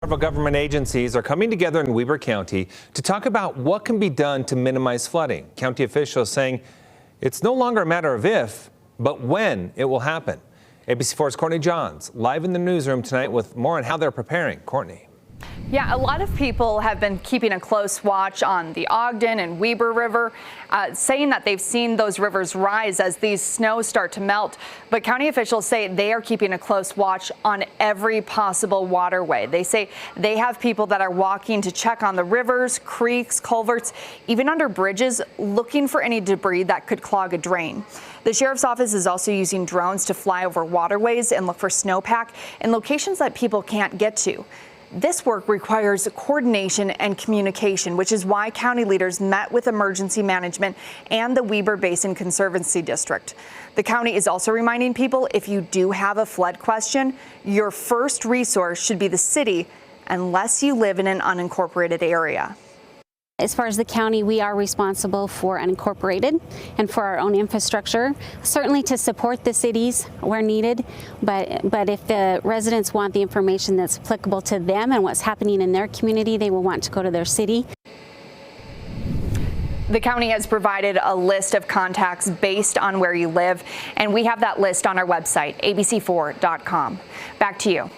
Several government agencies are coming together in Weber County to talk about what can be done to minimize flooding. County officials saying it's no longer a matter of if, but when it will happen. ABC4's Courtney Johns live in the newsroom tonight with more on how they're preparing. Courtney. Yeah, a lot of people have been keeping a close watch on the Ogden and Weber River, saying that they've seen those rivers rise as these snows start to melt. But county officials say they are keeping a close watch on every possible waterway. They say they have people that are walking to check on the rivers, creeks, culverts, even under bridges, looking for any debris that could clog a drain. The sheriff's office is also using drones to fly over waterways and look for snowpack in locations that people can't get to. This work requires coordination and communication, which is why county leaders met with emergency management and the Weber Basin Conservancy District. The county is also reminding people if you do have a flood question, your first resource should be the city unless you live in an unincorporated area. As far as the county, we are responsible for unincorporated and for our own infrastructure, certainly to support the cities where needed, but if the residents want the information that's applicable to them and what's happening in their community, they will want to go to their city. The county has provided a list of contacts based on where you live, and we have that list on our website, abc4.com. Back to you.